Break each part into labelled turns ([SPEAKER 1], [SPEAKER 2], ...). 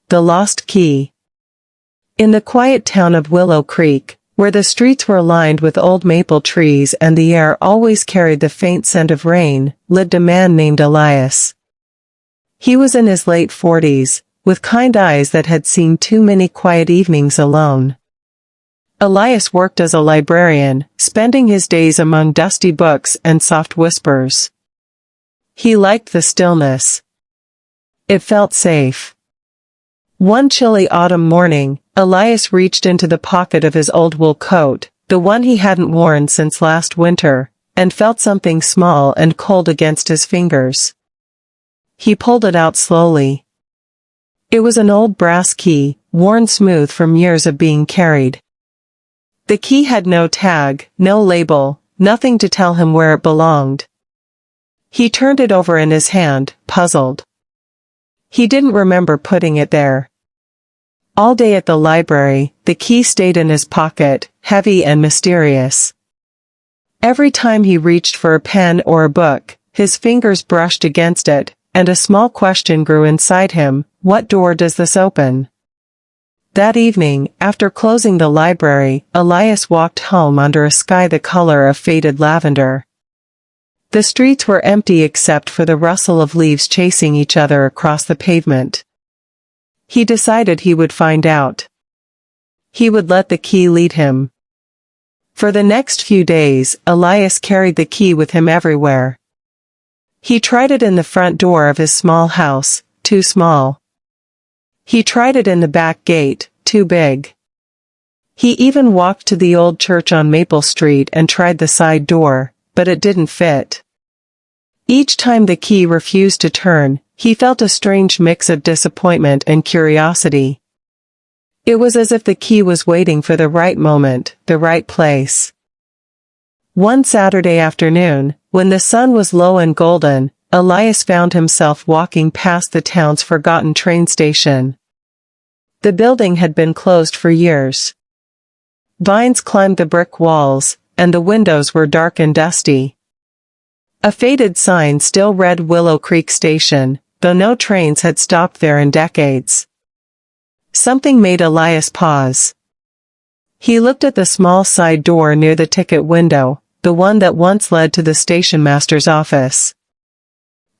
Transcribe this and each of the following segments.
[SPEAKER 1] The Lost Key. In the quiet town of Willow Creek, where the streets were lined with old maple trees and the air always carried the faint scent of rain, lived a man named Elias. He was in his late 40s, with kind eyes that had seen too many quiet evenings alone. Elias worked as a librarian, spending his days among dusty books and soft whispers. He liked the stillness. It felt safe. One chilly autumn morning, Elias reached into the pocket of his old wool coat, the one he hadn't worn since last winter, and felt something small and cold against his fingers. He pulled it out slowly. It was an old brass key, worn smooth from years of being carried. The key had no tag, no label, nothing to tell him where it belonged. He turned it over in his hand, puzzled. He didn't remember putting it there. All day at the library, the key stayed in his pocket, heavy and mysterious. Every time he reached for a pen or a book, his fingers brushed against it, and a small question grew inside him: what door does this open? That evening, after closing the library, Elias walked home under a sky the color of faded lavender. The streets were empty except for the rustle of leaves chasing each other across the pavement. He decided he would find out. He would let the key lead him. For the next few days, Elias carried the key with him everywhere. He tried it in the front door of his small house, too small. He tried it in the back gate, too big. He even walked to the old church on Maple Street and tried the side door, but it didn't fit. Each time the key refused to turn, he felt a strange mix of disappointment and curiosity. It was as if the key was waiting for the right moment, the right place. One Saturday afternoon, when the sun was low and golden, Elias found himself walking past the town's forgotten train station. The building had been closed for years. Vines climbed the brick walls, and the windows were dark and dusty. A faded sign still read Willow Creek Station, though no trains had stopped there in decades. Something made Elias pause. He looked at the small side door near the ticket window, the one that once led to the station master's office.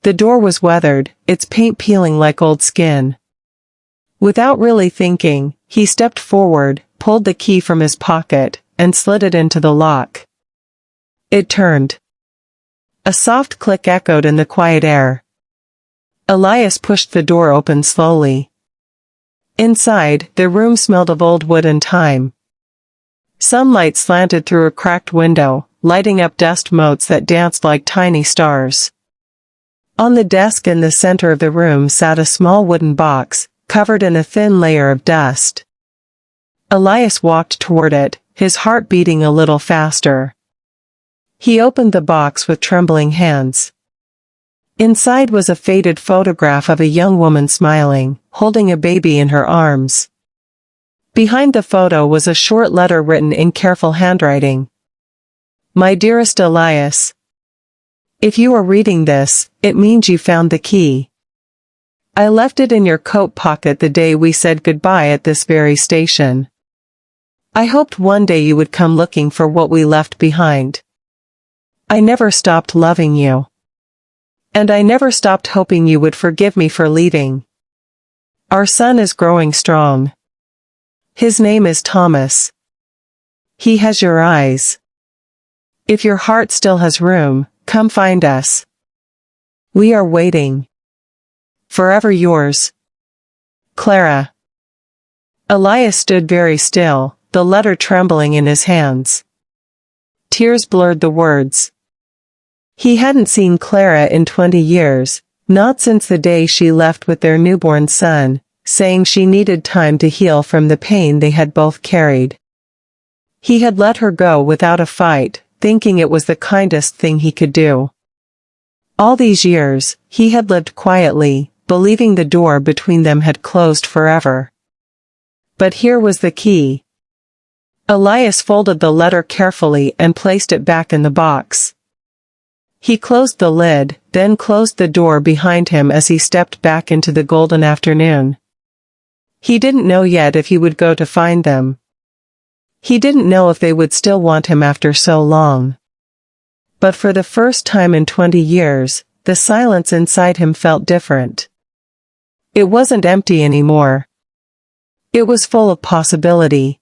[SPEAKER 1] The door was weathered, its paint peeling like old skin. Without really thinking, he stepped forward, pulled the key from his pocket, and slid it into the lock. It turned. A soft click echoed in the quiet air. Elias pushed the door open slowly. Inside, the room smelled of old wood and time. Sunlight slanted through a cracked window, lighting up dust motes that danced like tiny stars. On the desk in the center of the room sat a small wooden box, covered in a thin layer of dust. Elias walked toward it, his heart beating a little faster. He opened the box with trembling hands. Inside was a faded photograph of a young woman smiling, holding a baby in her arms. Behind the photo was a short letter written in careful handwriting. My dearest Elias. If you are reading this, it means you found the key. I left it in your coat pocket the day we said goodbye at this very station. I hoped one day you would come looking for what we left behind. I never stopped loving you. And I never stopped hoping you would forgive me for leaving. Our son is growing strong. His name is Thomas. He has your eyes. If your heart still has room, come find us. We are waiting. Forever yours, Clara. Elias stood very still, the letter trembling in his hands. Tears blurred the words. He hadn't seen Clara in 20 years, not since the day she left with their newborn son, saying she needed time to heal from the pain they had both carried. He had let her go without a fight, thinking it was the kindest thing he could do. All these years, he had lived quietly, believing the door between them had closed forever. But here was the key. Elias folded the letter carefully and placed it back in the box. He closed the lid, then closed the door behind him as he stepped back into the golden afternoon. He didn't know yet if he would go to find them. He didn't know if they would still want him after so long. But for the first time in 20 years, the silence inside him felt different. It wasn't empty anymore. It was full of possibility.